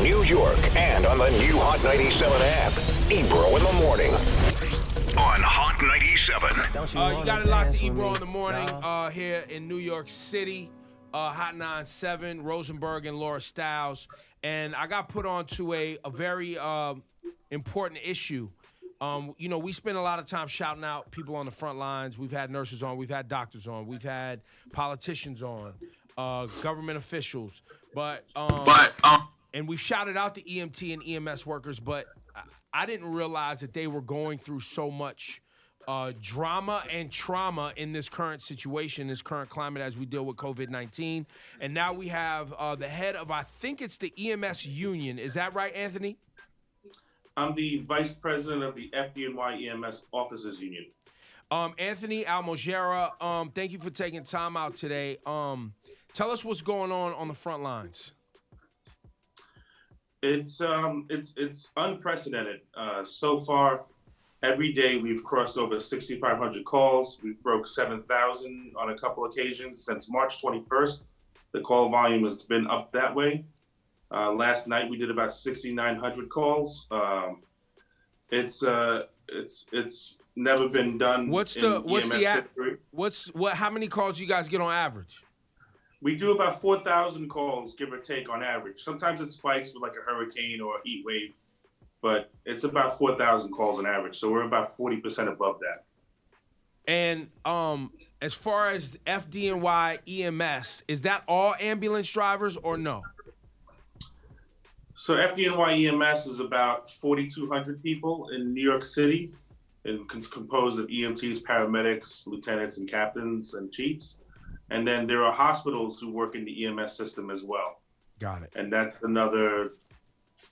New York and on the new Hot 97 app. Ebro in the morning on Hot 97. You got it locked to Ebro in the morning here in New York City. Hot 97, Rosenberg and Laura Stiles. And I got put on to a very important issue. We spend a lot of time shouting out people on the front lines. We've had nurses on, we've had doctors on, we've had politicians on, government officials. And we've shouted out the EMT and EMS workers, but I didn't realize that they were going through so much drama and trauma in this current situation, this current climate as we deal with COVID-19. And now we have the head of, I think it's the EMS union. Is that right, Anthony? I'm the vice president of the FDNYEMS Officers Union. Anthony Almojera, thank you for taking time out today. Tell us what's going on the front lines. It's unprecedented. So far, every day we've crossed over 6,500 calls. We've broke 7,000 on a couple occasions since March 21st. The call volume has been up that way. Last night we did about 6,900 calls. It's never been done. How many calls you guys get on average? We do about 4,000 calls, give or take, on average. Sometimes it spikes with like a hurricane or a heat wave, but it's about 4,000 calls on average. So we're about 40% above that. And as far as FDNY EMS, is that all ambulance drivers or no? So FDNY EMS is about 4,200 people in New York City, and composed of EMTs, paramedics, lieutenants, and captains and chiefs. And then there are hospitals who work in the EMS system as well. Got it. And that's another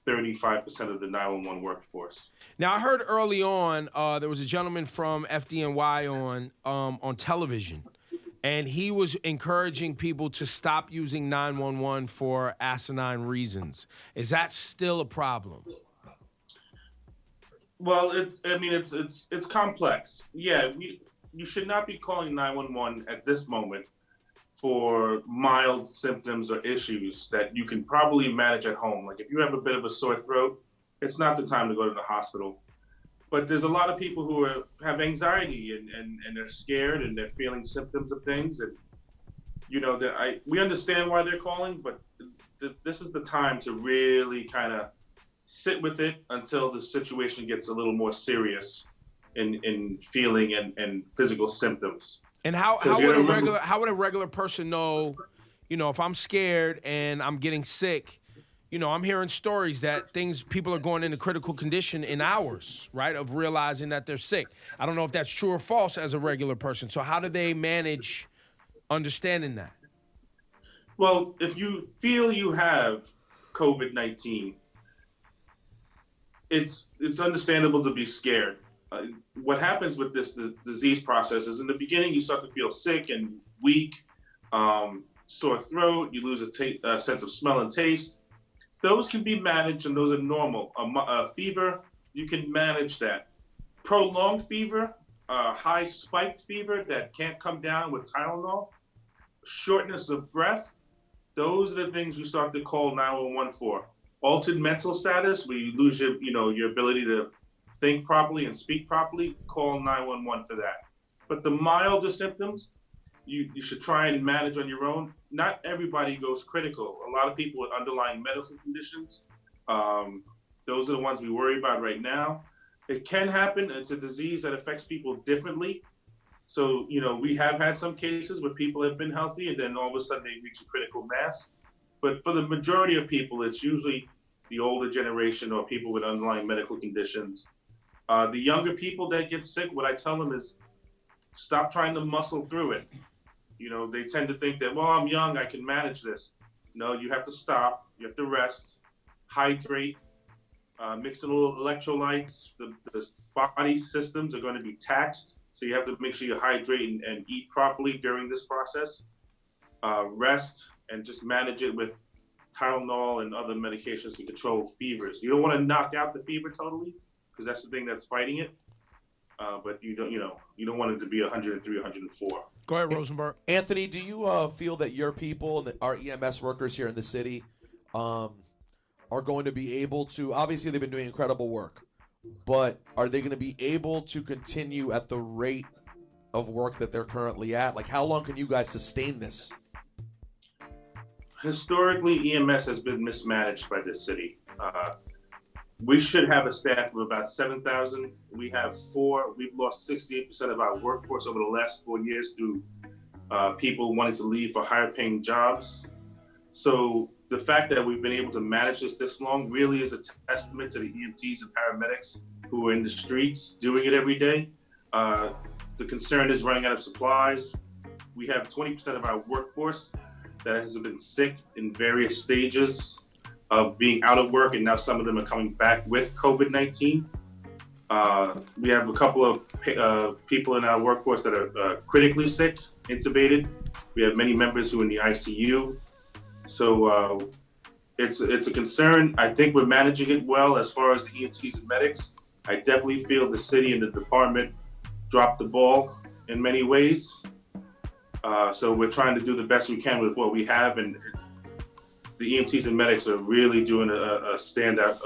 35% of the 911 workforce. Now, I heard early on there was a gentleman from FDNY on television, and he was encouraging people to stop using 911 for asinine reasons. Is that still a problem? Well, it's complex. Yeah, you should not be calling 911 at this moment for mild symptoms or issues that you can probably manage at home. Like if you have a bit of a sore throat, it's not the time to go to the hospital. But there's a lot of people who have anxiety and they're scared and they're feeling symptoms of things. And, we understand why they're calling, but this is the time to really kind of sit with it until the situation gets a little more serious in feeling and physical symptoms. And how would a regular person know, if I'm scared and I'm getting sick, I'm hearing stories that people are going into critical condition in hours, right, of realizing that they're sick. I don't know if that's true or false as a regular person. So how do they manage understanding that? Well, if you feel you have COVID-19, it's understandable to be scared. What happens with the disease process is in the beginning, you start to feel sick and weak, sore throat, you lose a sense of smell and taste. Those can be managed and those are normal. Fever, you can manage that. Prolonged fever, high spiked fever that can't come down with Tylenol, shortness of breath, those are the things you start to call 911 for. Altered mental status, where you lose your ability to think properly and speak properly, call 911 for that. But the milder symptoms, you should try and manage on your own. Not everybody goes critical. A lot of people with underlying medical conditions, those are the ones we worry about right now. It can happen. It's a disease that affects people differently. So, we have had some cases where people have been healthy and then all of a sudden they reach a critical mass. But for the majority of people, it's usually the older generation or people with underlying medical conditions. The younger people that get sick, what I tell them is stop trying to muscle through it. They tend to think that, well, I'm young, I can manage this. No, you have to stop. You have to rest, hydrate, mix in a little electrolytes. The body systems are going to be taxed. So you have to make sure you hydrate and eat properly during this process. Rest and just manage it with Tylenol and other medications to control fevers. You don't want to knock out the fever totally, because that's the thing that's fighting it. But you don't want it to be 103, 104. Go ahead, Rosenberg. Anthony, do you feel that your people, our EMS workers here in the city, are going to be able to, obviously they've been doing incredible work, but are they going to be able to continue at the rate of work that they're currently at? Like, how long can you guys sustain this? Historically, EMS has been mismanaged by this city. We should have a staff of about 7,000. We have 4. We've lost 68% of our workforce over the last 4 years through people wanting to leave for higher paying jobs. So the fact that we've been able to manage this long really is a testament to the EMTs and paramedics who are in the streets doing it every day. The concern is running out of supplies. We have 20% of our workforce that has been sick in various stages of being out of work, and now some of them are coming back with COVID-19. We have a couple of people in our workforce that are critically sick, intubated. We have many members who are in the ICU. So it's a concern. I think we're managing it well as far as the EMTs and medics. I definitely feel the city and the department dropped the ball in many ways. So we're trying to do the best we can with what we have, and the EMTs and medics are really doing a stand-up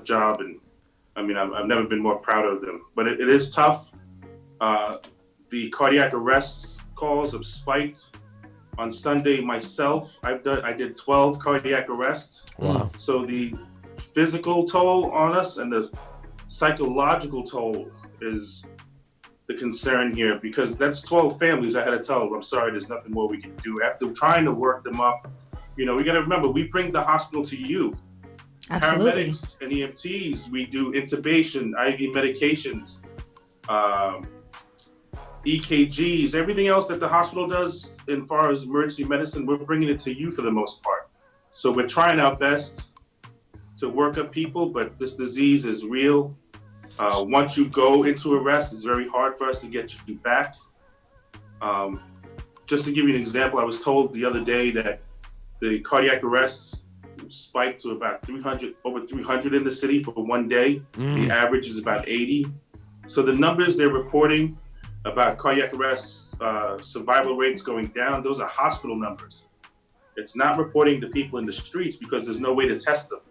job. And I mean, I've never been more proud of them. But it is tough. The cardiac arrest calls have spiked. On Sunday, myself, I did 12 cardiac arrests. Wow. So the physical toll on us and the psychological toll is the concern here, because that's 12 families I had to tell them, I'm sorry, there's nothing more we can do. After trying to work them up, we got to remember, we bring the hospital to you. Absolutely. Paramedics and EMTs, we do intubation, IV medications, EKGs, everything else that the hospital does as far as emergency medicine, we're bringing it to you for the most part. So we're trying our best to work up people, but this disease is real. Once you go into arrest, it's very hard for us to get you back. Just to give you an example, I was told the other day that the cardiac arrests spiked to about 300, over 300 in the city for one day. The average is about 80. So the numbers they're reporting about cardiac arrests, survival rates going down, those are hospital numbers. It's not reporting to people in the streets because there's no way to test them.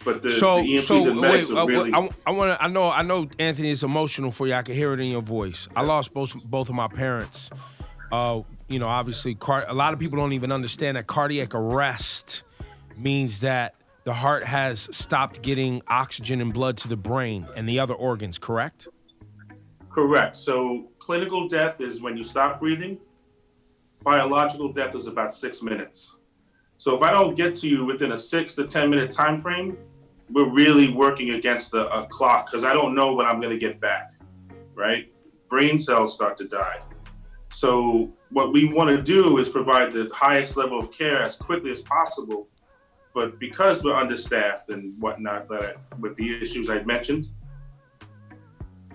But the EMTs and medics are really. I know, Anthony, it's emotional for you. I can hear it in your voice. I lost both of my parents. Obviously, a lot of people don't even understand that cardiac arrest means that the heart has stopped getting oxygen and blood to the brain and the other organs, correct? Correct. So clinical death is when you stop breathing. Biological death is about 6 minutes. So if I don't get to you within a 6 to 10 minute time frame, we're really working against a clock, because I don't know when I'm going to get back, right? Brain cells start to die. So what we want to do is provide the highest level of care as quickly as possible. But because we're understaffed and whatnot, with the issues I mentioned,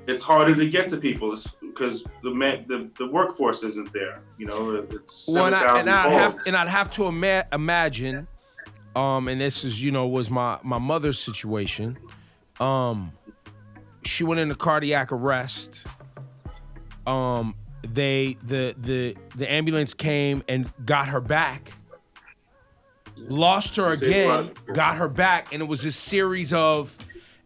it's harder to get to people because the workforce isn't there. It's 7,000 and I'd have to imagine, and this is was my mother's situation. She went into cardiac arrest. The ambulance came and got her back. Lost her again, got her back, and it was this series of.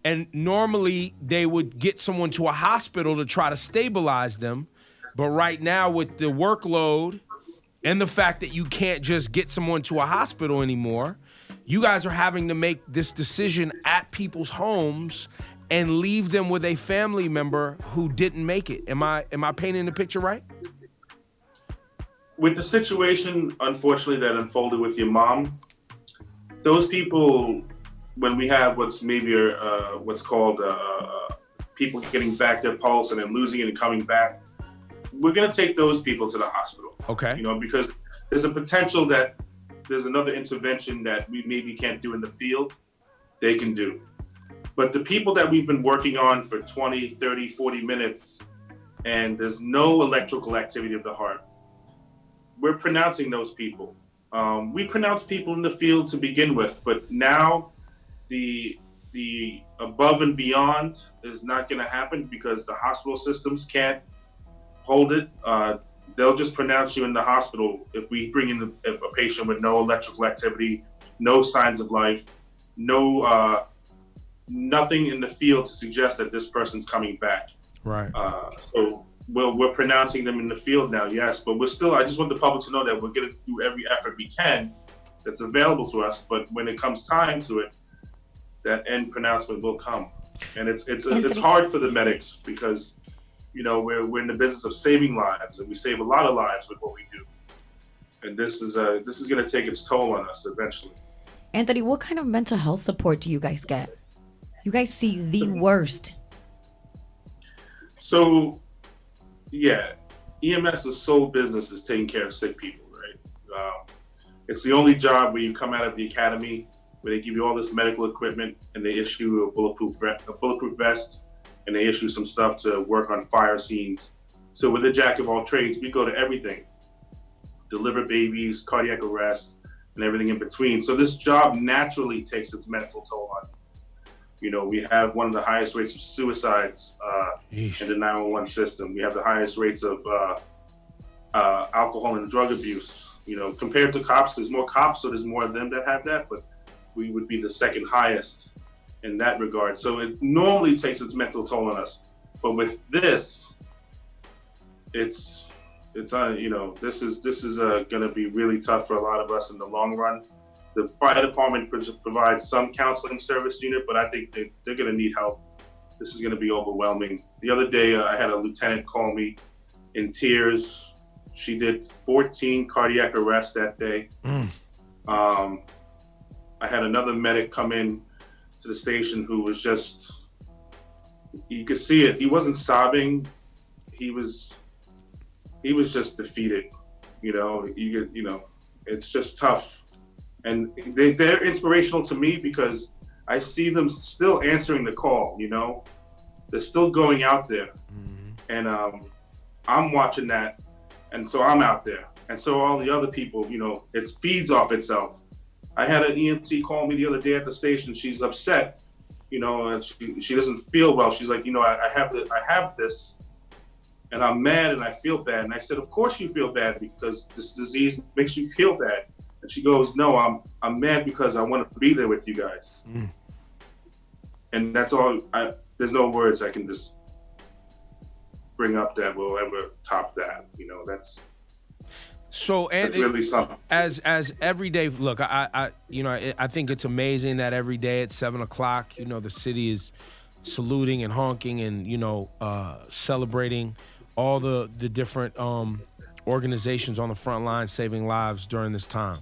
And normally they would get someone to a hospital to try to stabilize them. But right now with the workload and the fact that you can't just get someone to a hospital anymore, you guys are having to make this decision at people's homes and leave them with a family member who didn't make it. Am I painting the picture right? With the situation, unfortunately, that unfolded with your mom, those people, when we have what's called people getting back their pulse and then losing it and coming back, we're going to take those people to the hospital. Okay. Because there's a potential that there's another intervention that we maybe can't do in the field, they can do. But the people that we've been working on for 20, 30, 40 minutes, and there's no electrical activity of the heart, we're pronouncing those people. We pronounce people in the field to begin with, but now the above and beyond is not going to happen because the hospital systems can't hold it. they'll just pronounce you in the hospital if we bring in a patient with no electrical activity, no signs of life, nothing in the field to suggest that this person's coming back. Right. So we're pronouncing them in the field now, yes, but I just want the public to know that we're going to do every effort we can that's available to us. But when it comes time to it, that end pronouncement will come. And it's hard for the medics because, we're in the business of saving lives, and we save a lot of lives with what we do. And this is going to take its toll on us eventually. Anthony, what kind of mental health support do you guys get? You guys see the worst. So, yeah, EMS's sole business is taking care of sick people, right? It's the only job where you come out of the academy, where they give you all this medical equipment, and they issue a bulletproof vest, and they issue some stuff to work on fire scenes. So with a jack of all trades, we go to everything. Deliver babies, cardiac arrest, and everything in between. So this job naturally takes its mental toll on you. We have one of the highest rates of suicides in the 911 system. We have the highest rates of alcohol and drug abuse. Compared to cops, there's more cops, so there's more of them that have that, but we would be the second highest in that regard. So it normally takes its mental toll on us. But with this, it's this is going to be really tough for a lot of us in the long run. The fire department provides some counseling service unit, but I think they're going to need help. This is going to be overwhelming. The other day, I had a lieutenant call me in tears. She did 14 cardiac arrests that day. I had another medic come in to the station who was just, you could see it. He wasn't sobbing. He was just defeated. It's just tough. And they're inspirational to me because I see them still answering the call, They're still going out there. And I'm watching that. And so I'm out there. And so all the other people, it feeds off itself. I had an EMT call me the other day at the station. She's upset, and she doesn't feel well. She's like, I have this, and I'm mad and I feel bad. And I said, of course you feel bad because this disease makes you feel bad. And she goes, no, I'm mad because I want to be there with you guys. And that's all. There's no words I can just bring up that will ever top that. So, that's really something. As every day, look, I think it's amazing that every day at 7:00, the city is saluting and honking and celebrating all the different organizations on the front line saving lives during this time.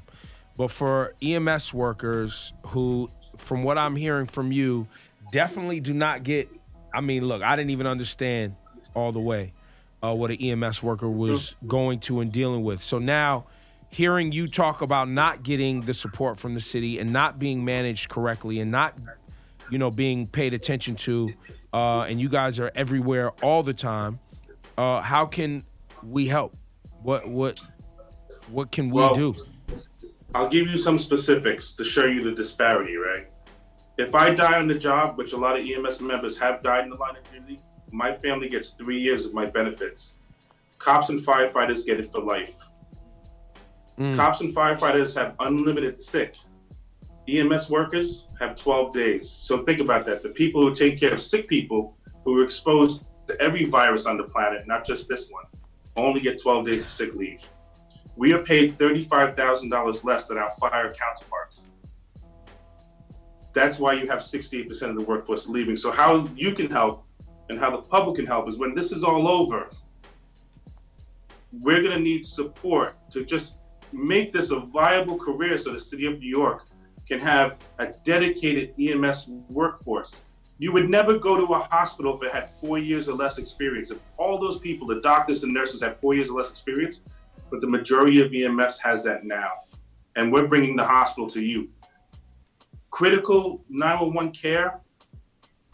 But for EMS workers who, from what I'm hearing from you, definitely do not get, look, I didn't even understand all the way what an EMS worker was going to and dealing with. So now hearing you talk about not getting the support from the city and not being managed correctly and not, being paid attention to, and you guys are everywhere all the time, how can we help? What can we do? I'll give you some specifics to show you the disparity, right? If I die on the job, which a lot of EMS members have died in the line of duty, my family gets 3 years of my benefits. Cops and firefighters get it for life. Cops and firefighters have unlimited sick. EMS workers have 12 days. So think about that. The people who take care of sick people who are exposed to every virus on the planet, not just this one, only get 12 days of sick leave. We are paid $35,000 less than our fire counterparts. That's why you have 68% of the workforce leaving. So how you can help and how the public can help is when this is all over, we're going to need support to just make this a viable career so the city of New York can have a dedicated EMS workforce. You would never go to a hospital if it had 4 years or less experience. If all those people, the doctors and nurses, had 4 years or less experience, but the majority of EMS has that now. And we're bringing the hospital to you. Critical 911 care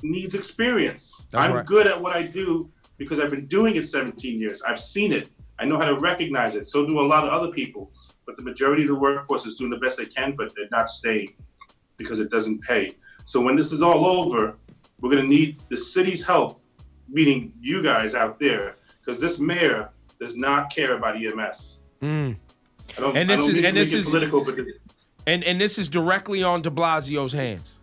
needs experience. I'm good at what I do because I've been doing it 17 years. I've seen it. I know how to recognize it. So do a lot of other people. But the majority of the workforce is doing the best they can, but they're not staying because it doesn't pay. So when this is all over, we're going to need the city's help, meaning you guys out there, because this mayor does not care about EMS. Mm. I don't And mean to make it is political, but and this is directly on de Blasio's hands.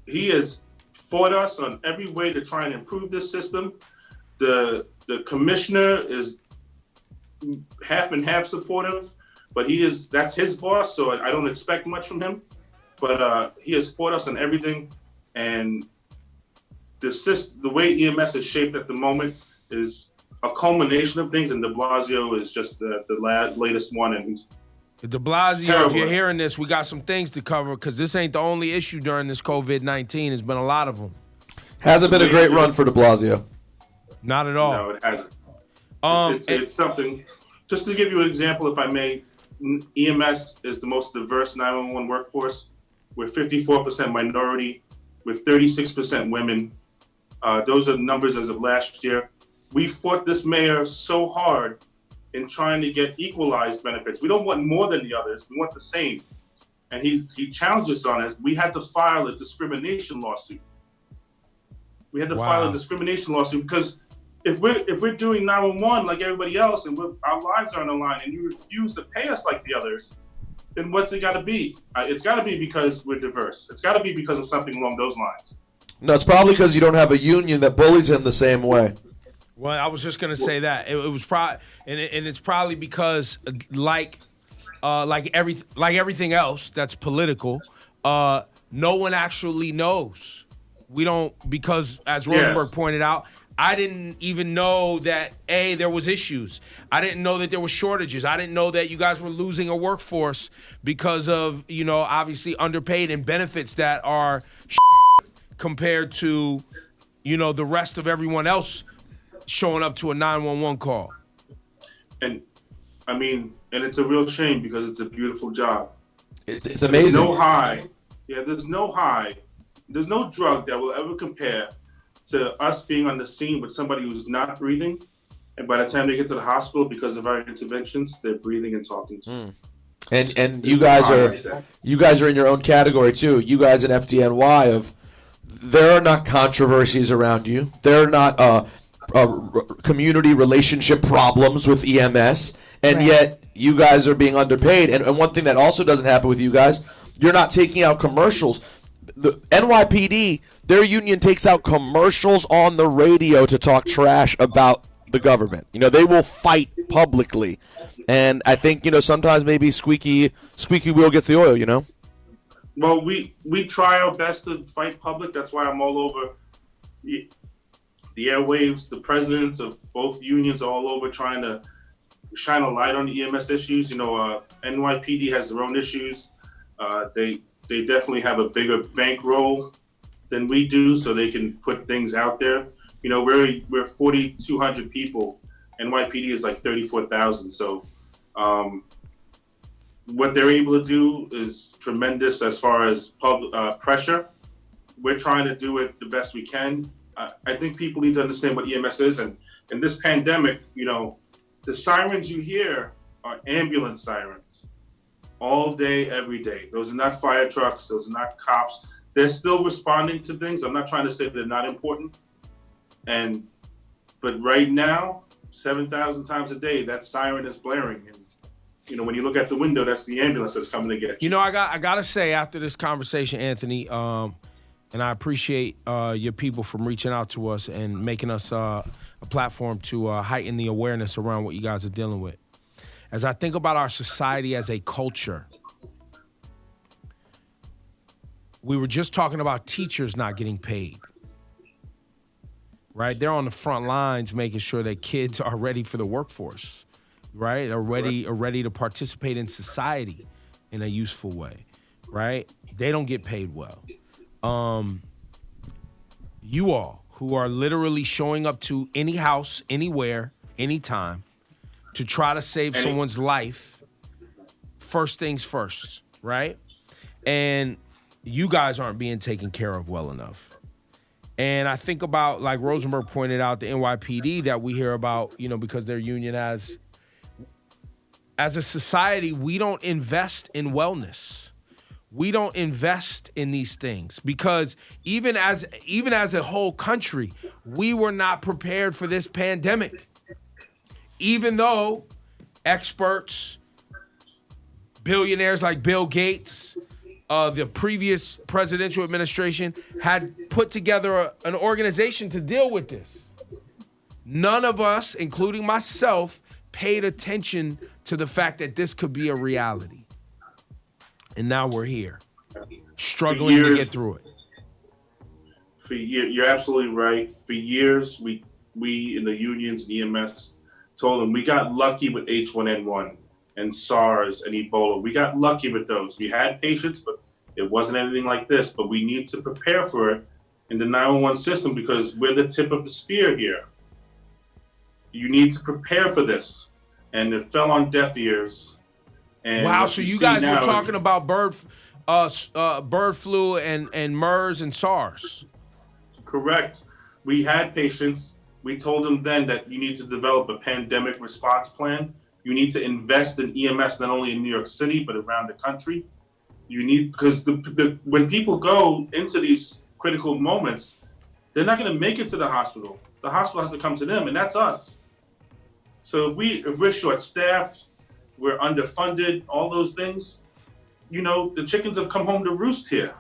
he has fought us on every way to try and improve this system. The commissioner is half and half supportive, but that's his boss, so I don't expect much from him. But he has fought us on everything, and the way EMS is shaped at the moment is a culmination of things, and de Blasio is just the latest one, and he's De Blasio, terrible. if you're hearing this, we got some things to cover because this ain't the only issue during this COVID-19. There's been a lot of them. Hasn't been a great run for de Blasio. Not at all. No, it hasn't. It's something. Just to give you an example, if I may, EMS is the most diverse 911 workforce. We're 54% minority, with 36% women. Those are the numbers as of last year. We fought this mayor so hard in trying to get equalized benefits. We don't want more than the others. We want the same. And he challenged us on it. We had to file a discrimination lawsuit. We had to file a discrimination lawsuit because if we're doing 911 like everybody else and our lives are on the line and you refuse to pay us like the others, then what's it got to be? It's got to be because we're diverse. It's got to be because of something along those lines. No, it's probably because you don't have a union that bullies him the same way. Well, I was just gonna say that it was probably, and it's probably because like everything else that's political, no one actually knows. We don't, because as Rosenberg pointed out, I didn't even know that there was issues. I didn't know that there were shortages. I didn't know that you guys were losing a workforce because of obviously underpaid and benefits that are compared to the rest of everyone else showing up to a 911 call. And I mean, and it's a real shame because it's a beautiful job. It's amazing. There's no high. Yeah, there's no high. There's no drug that will ever compare to us being on the scene with somebody who's not breathing. And by the time they get to the hospital, because of our interventions, they're breathing and talking to them. And you guys are in your own category too. You guys at FDNY there are not controversies around you. There are not community relationship problems with EMS, and yet you guys are being underpaid. And one thing that also doesn't happen with you guys, you're not taking out commercials. The NYPD, their union takes out commercials on the radio to talk trash about the government. They will fight publicly. And I think, sometimes maybe squeaky wheel gets the oil, Well, we try our best to fight public. That's why I'm all over the airwaves. The presidents of both unions are all over trying to shine a light on the EMS issues. NYPD has their own issues. They definitely have a bigger bankroll than we do, so they can put things out there. We're 4,200 people. NYPD is like 34,000. So what they're able to do is tremendous as far as public pressure. We're trying to do it the best we can. I think people need to understand what EMS is, and in this pandemic, the sirens you hear are ambulance sirens all day, every day. Those are not fire trucks. Those are not cops. They're still responding to things. I'm not trying to say they're not important. But right now, 7,000 times a day, that siren is blaring. And, when you look at the window, that's the ambulance that's coming to get you. I gotta say, after this conversation, Anthony, and I appreciate your people from reaching out to us and making us a platform to heighten the awareness around what you guys are dealing with. As I think about our society as a culture, we were just talking about teachers not getting paid, right? They're on the front lines making sure that kids are ready for the workforce, right? Are ready to participate in society in a useful way, right? They don't get paid well. You all who are literally showing up to any house, anywhere, anytime, to try to save someone's life, first things first, right? And you guys aren't being taken care of well enough. And I think about, like Rosenberg pointed out, the NYPD that we hear about, because their union has, as a society, we don't invest in wellness. We don't invest in these things because even as a whole country, we were not prepared for this pandemic. even though experts, billionaires like Bill Gates, the previous presidential administration had put together an organization to deal with this, none of us, including myself, paid attention to the fact that this could be a reality. And now we're here, struggling to get through it. You're absolutely right. For years, we in the unions and EMS told them we got lucky with H1N1 and SARS and Ebola. We got lucky with those. We had patients, but it wasn't anything like this. But we need to prepare for it in the 911 system because we're the tip of the spear here. You need to prepare for this. And it fell on deaf ears. And wow, so you guys were talking about bird flu and MERS and SARS. Correct. We had patients. We told them then that you need to develop a pandemic response plan. You need to invest in EMS not only in New York City, but around the country. You need, because when people go into these critical moments, they're not going to make it to the hospital. The hospital has to come to them, and that's us. So if we're short-staffed, we're underfunded, all those things, the chickens have come home to roost here.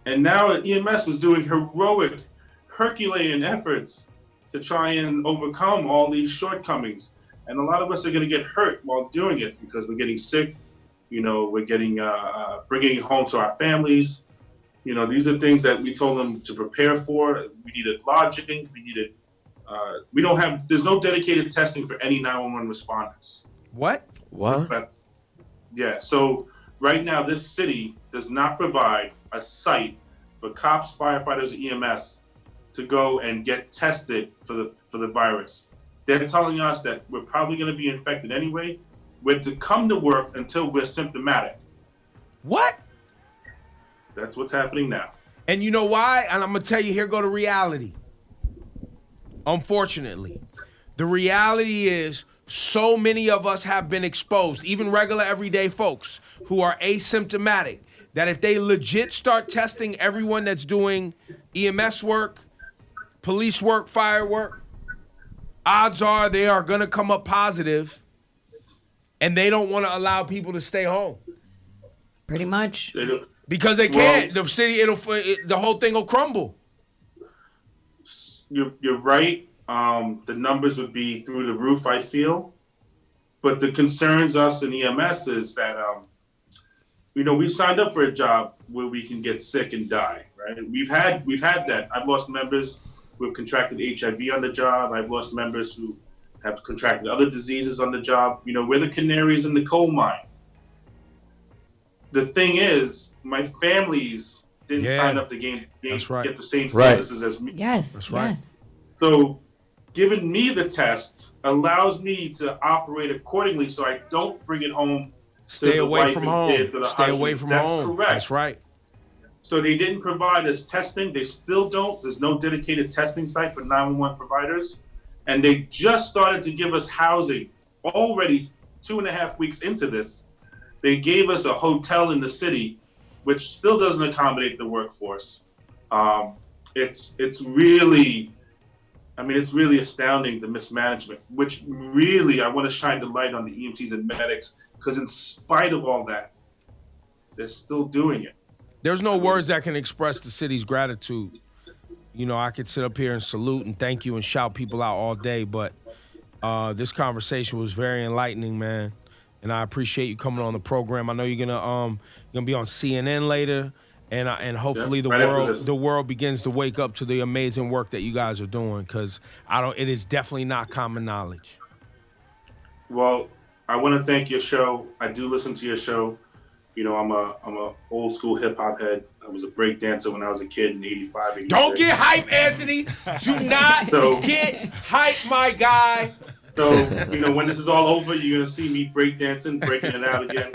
And now EMS is doing heroic, Herculean efforts to try and overcome all these shortcomings. And a lot of us are going to get hurt while doing it because we're getting sick. We're getting bringing it home to our families. These are things that we told them to prepare for. We needed lodging. There's no dedicated testing for any 911 responders. What? But, yeah. So right now, this city does not provide a site for cops, firefighters, EMS to go and get tested for the virus. They're telling us that we're probably going to be infected anyway. We're to come to work until we're symptomatic. What? That's what's happening now. And you know why? And I'm going to tell you, here go the reality. Unfortunately, the reality is so many of us have been exposed, even regular everyday folks who are asymptomatic, that if they legit start testing everyone that's doing EMS work, police work, fire work, odds are they are going to come up positive, and they don't want to allow people to stay home. Pretty much. Because they can't. The city, the whole thing will crumble. You're right. The numbers would be through the roof, I feel. But the concerns us in EMS is that, we signed up for a job where we can get sick and die, right? We've had that. I've lost members who have contracted HIV on the job. I've lost members who have contracted other diseases on the job. We're the canaries in the coal mine. The thing is, my families didn't sign up to get the same services as me. Yes, that's right. Yes. So giving me the test allows me to operate accordingly so I don't bring it home. Stay away from home. Stay away from home. That's correct. That's right. So they didn't provide us testing. They still don't. There's no dedicated testing site for 911 providers. And they just started to give us housing already 2.5 weeks into this. They gave us a hotel in the city, which still doesn't accommodate the workforce. It's really astounding, the mismanagement, which really, I want to shine the light on the EMTs and medics, because in spite of all that, they're still doing it. There's no words that can express the city's gratitude. I could sit up here and salute and thank you and shout people out all day, but this conversation was very enlightening, man. And I appreciate you coming on the program. I know you're gonna be on CNN later, and hopefully the world begins to wake up to the amazing work that you guys are doing, because it is definitely not common knowledge. Well, I want to thank your show. I do listen to your show. I'm a old school hip hop head. I was a break dancer when I was a kid in '85. Don't get hype, Anthony. Do not get hype, my guy. So, when this is all over, you're going to see me breaking it out again.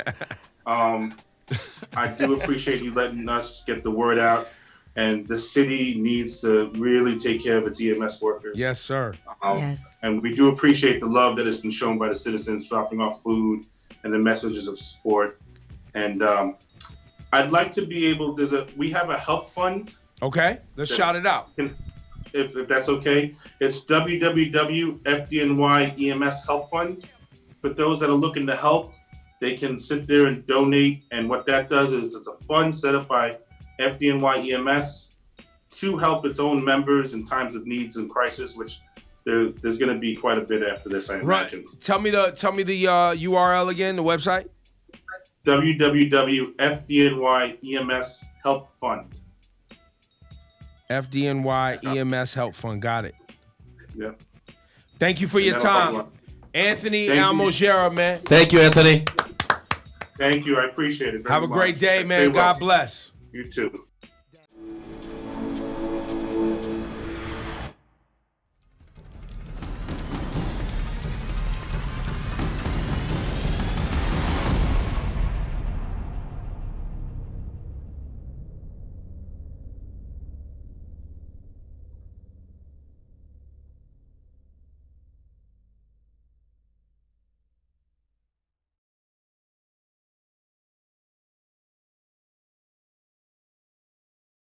I do appreciate you letting us get the word out. And the city needs to really take care of its EMS workers. Yes, sir. Yes. And we do appreciate the love that has been shown by the citizens, dropping off food and the messages of support. And I'd like to be able, we have a help fund. Okay, let's shout it out. if that's okay. It's www.FDNYEMS Help Fund. For those that are looking to help, they can sit there and donate. And what that does is it's a fund set up by FDNYEMS to help its own members in times of needs and crisis, which there's going to be quite a bit after this, I imagine. Right. Tell me the URL again, the website. www.FDNYEMS Help Fund. FDNYEMS Help Fund. Got it. Yep. Thank you for your time. Anthony Almojera, man. Thank you, Anthony. Thank you. I appreciate it very Have a great much. day, Stay man. well. God bless. You too.